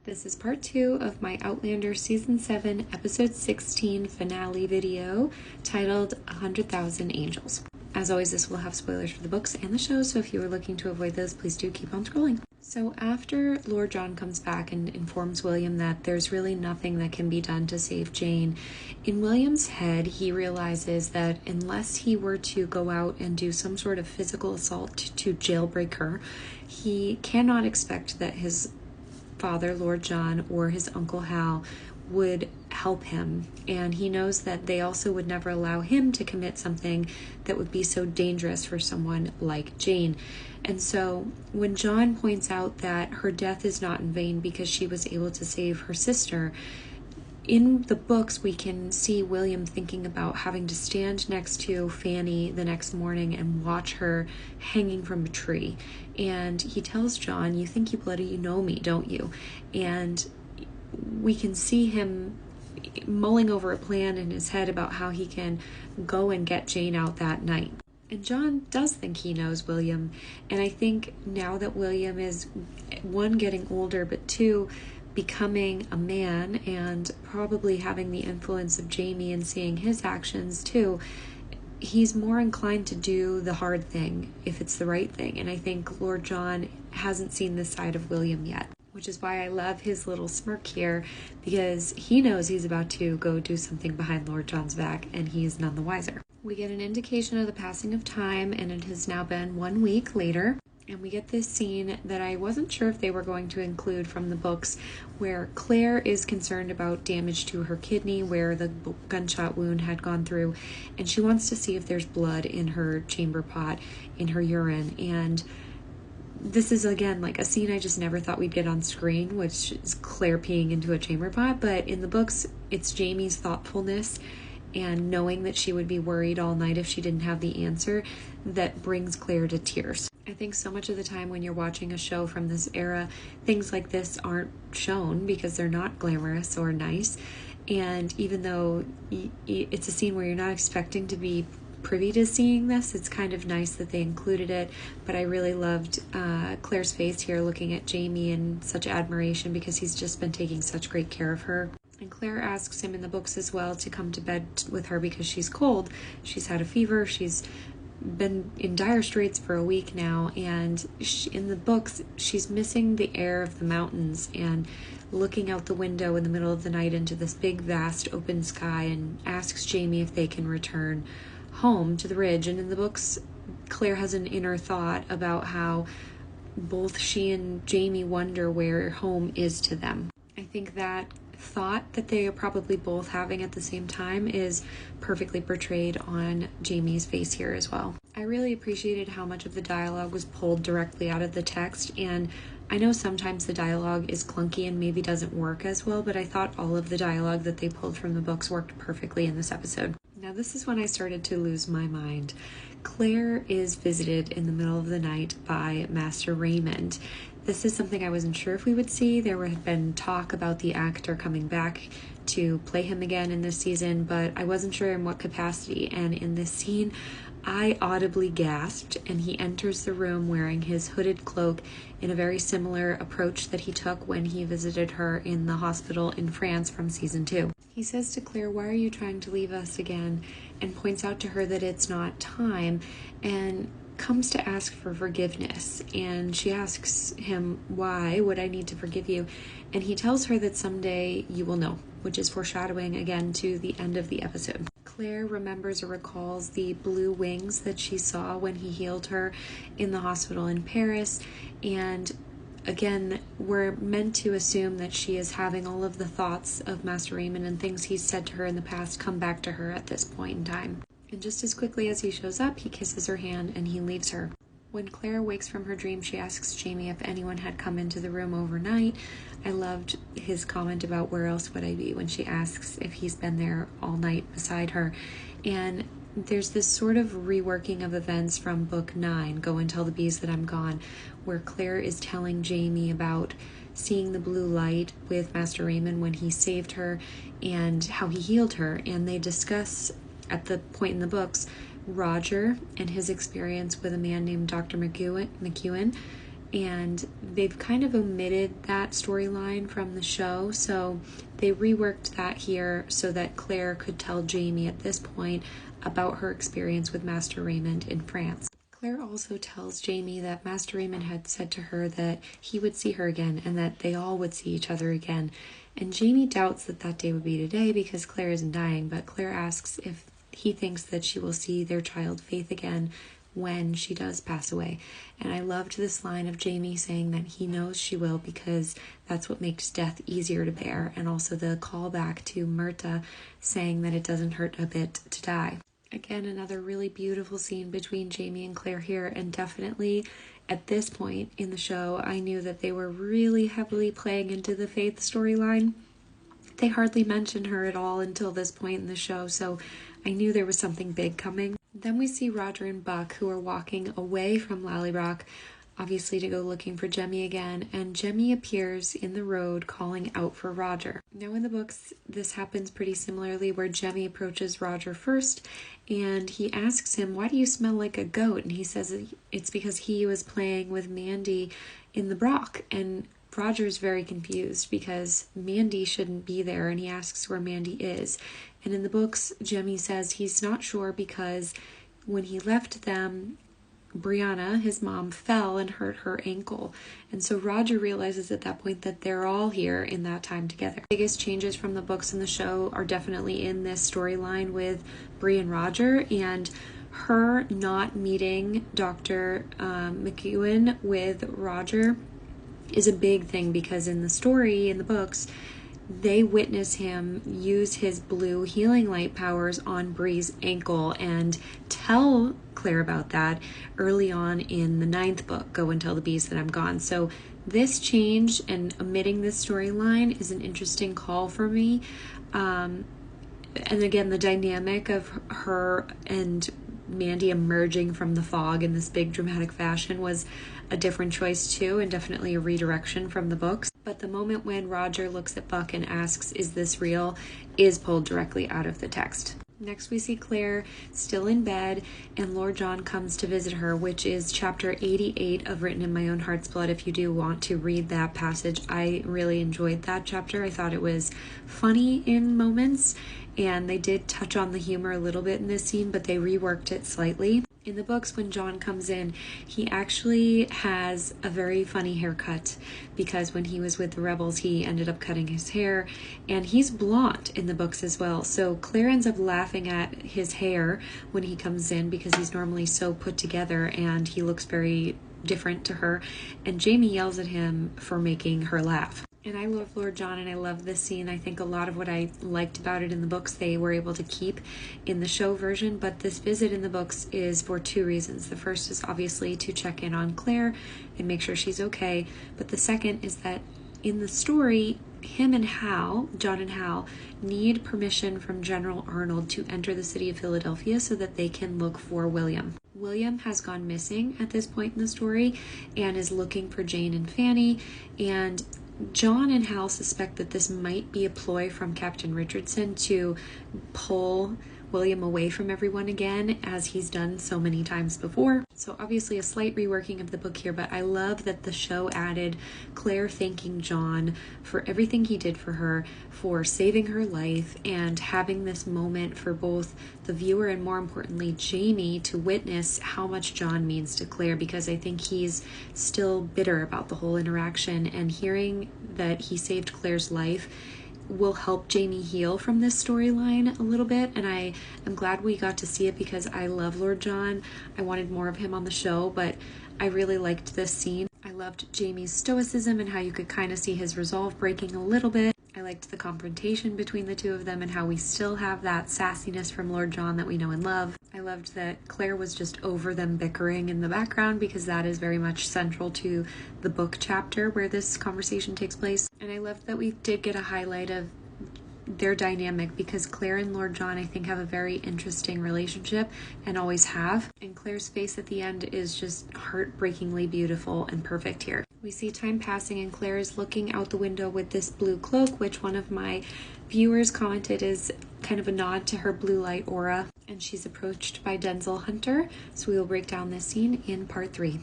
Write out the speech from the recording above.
This is part 2 of my Outlander Season 7, Episode 16 finale video titled 100,000 Angels. As always, this will have spoilers for the books and the show, so if you are looking to avoid those, please do keep on scrolling. So after Lord John comes back and informs William that there's really nothing that can be done to save Jane, in William's head, he realizes that unless he were to go out and do some sort of physical assault to jailbreak her, he cannot expect that his father, Lord John, or his Uncle Hal would help him, and he knows that they also would never allow him to commit something that would be so dangerous for someone like Jane. And so when John points out that her death is not in vain because she was able to save her sister, in the books we can see William thinking about having to stand next to Fanny the next morning and watch her hanging from a tree. And he tells John, "You think you bloody you know me, don't you?" And we can see him mulling over a plan in his head about how he can go and get Jane out that night. And John does think he knows William. And I think now that William is, one, getting older, but two, becoming a man and probably having the influence of Jamie and seeing his actions too, he's more inclined to do the hard thing if it's the right thing. And I think Lord John hasn't seen this side of William yet, which is why I love his little smirk here, because he knows he's about to go do something behind Lord John's back, and he is none the wiser. We get an indication of the passing of time, and it has now been 1 week later. And we get this scene that I wasn't sure if they were going to include from the books, where Claire is concerned about damage to her kidney where the gunshot wound had gone through, and she wants to see if there's blood in her chamber pot, in her urine. And this is, again, like a scene I just never thought we'd get on screen, which is Claire peeing into a chamber pot. But in the books, it's Jamie's thoughtfulness and knowing that she would be worried all night if she didn't have the answer that brings Claire to tears. I think so much of the time when you're watching a show from this era, things like this aren't shown because they're not glamorous or nice. And even though it's a scene where you're not expecting to be privy to seeing this, it's kind of nice that they included it. But I really loved Claire's face here looking at Jamie in such admiration because he's just been taking such great care of her. And Claire asks him in the books as well to come to bed with her because she's cold. She's had a fever. She's been in dire straits for a week now, and in the books she's missing the air of the mountains and looking out the window in the middle of the night into this big vast open sky, and asks Jamie if they can return home to the ridge. And in the books, Claire has an inner thought about how both she and Jamie wonder where home is to them. I think that thought that they are probably both having at the same time is perfectly portrayed on Jamie's face here as well. I really appreciated how much of the dialogue was pulled directly out of the text, and I know sometimes the dialogue is clunky and maybe doesn't work as well, but I thought all of the dialogue that they pulled from the books worked perfectly in this episode. Now this is when I started to lose my mind. Claire is visited in the middle of the night by Master Raymond. This is something I wasn't sure if we would see. There had been talk about the actor coming back to play him again in this season, but I wasn't sure in what capacity. And in this scene, I audibly gasped, and he enters the room wearing his hooded cloak in a very similar approach that he took when he visited her in the hospital in France from season 2. He says to Claire, "Why are you trying to leave us again?" and points out to her that it's not time, and comes to ask for forgiveness. And she asks him, "Why would I need to forgive you?" And he tells her that someday you will know, which is foreshadowing again to the end of the episode. Claire remembers or recalls the blue wings that she saw when he healed her in the hospital in Paris. And again, we're meant to assume that she is having all of the thoughts of Master Raymond and things he's said to her in the past come back to her at this point in time. And just as quickly as he shows up, he kisses her hand and he leaves her. When Claire wakes from her dream, she asks Jamie if anyone had come into the room overnight. I loved his comment about where else would I be when she asks if he's been there all night beside her. And there's this sort of reworking of events from book 9, Go and Tell the Bees That I'm Gone, where Claire is telling Jamie about seeing the blue light with Master Raymond when he saved her and how he healed her. And they discuss at the point in the books Roger and his experience with a man named Dr. McEwen and they've kind of omitted that storyline from the show, so they reworked that here so that Claire could tell Jamie at this point about her experience with Master Raymond in France. Claire also tells Jamie that Master Raymond had said to her that he would see her again and that they all would see each other again. And Jamie doubts that that day would be today because Claire isn't dying, but Claire asks if he thinks that she will see their child Faith again when she does pass away. And I loved this line of Jamie saying that he knows she will because that's what makes death easier to bear, and also the callback to Myrta saying that it doesn't hurt a bit to die. Again, another really beautiful scene between Jamie and Claire here, and definitely at this point in the show, I knew that they were really heavily playing into the Faith storyline. They hardly mentioned her at all until this point in the show, so I knew there was something big coming. Then we see Roger and Buck, who are walking away from Lallybroch, obviously to go looking for Jemmy again, and Jemmy appears in the road calling out for Roger. Now in the books, this happens pretty similarly, where Jemmy approaches Roger first, and he asks him, "Why do you smell like a goat?" And he says it's because he was playing with Mandy in the Broch, and Roger's very confused because Mandy shouldn't be there, and he asks where Mandy is. And in the books, Jemmy says he's not sure because when he left them, Brianna, his mom, fell and hurt her ankle. And so Roger realizes at that point that they're all here in that time together. The biggest changes from the books and the show are definitely in this storyline with Bri and Roger, and her not meeting Dr. McEwen with Roger is a big thing because in the story, in the books, they witness him use his blue healing light powers on Bri's ankle and tell Claire about that early on in the 9th book, Go and Tell the Bees That I'm Gone. So this change and omitting this storyline is an interesting call for me. And again, the dynamic of her and Mandy emerging from the fog in this big dramatic fashion was a different choice too, and definitely a redirection from the books. But the moment when Roger looks at Buck and asks, "Is this real?" is pulled directly out of the text. Next we see Claire still in bed, and Lord John comes to visit her, which is chapter 88 of Written in My Own Heart's Blood. If you do want to read that passage, I really enjoyed that chapter. I thought it was funny in moments, and they did touch on the humor a little bit in this scene, but they reworked it slightly. In the books, when John comes in, he actually has a very funny haircut because when he was with the rebels, he ended up cutting his hair, and he's blonde in the books as well. So Claire ends up laughing at his hair when he comes in because he's normally so put together and he looks very different to her, and Jamie yells at him for making her laugh. And I love Lord John, and I love this scene. I think a lot of what I liked about it in the books they were able to keep in the show version, but this visit in the books is for two reasons. The first is obviously to check in on Claire and make sure she's okay, but the second is that in the story, him and Hal, John and Hal, need permission from General Arnold to enter the city of Philadelphia so that they can look for William. William has gone missing at this point in the story and is looking for Jane and Fanny, and John and Hal suspect that this might be a ploy from Captain Richardson to pull William away from everyone again, as he's done so many times before. So obviously a slight reworking of the book here, but I love that the show added Claire thanking John for everything he did for her, for saving her life, and having this moment for both the viewer and, more importantly, Jamie, to witness how much John means to Claire, because I think he's still bitter about the whole interaction, and hearing that he saved Claire's life will help Jamie heal from this storyline a little bit, and I am glad we got to see it because I love Lord John. I wanted more of him on the show, but I really liked this scene. I loved Jamie's stoicism and how you could kind of see his resolve breaking a little bit. I liked the confrontation between the two of them and how we still have that sassiness from Lord John that we know and love. I loved that Claire was just over them bickering in the background because that is very much central to the book chapter where this conversation takes place. And I loved that we did get a highlight of their dynamic because Claire and Lord John, I think, have a very interesting relationship and always have. And Claire's face at the end is just heartbreakingly beautiful and perfect here. We see time passing and Claire is looking out the window with this blue cloak, which one of my viewers commented is kind of a nod to her blue light aura. And she's approached by Denzel Hunter. So we will break down this scene in part 3.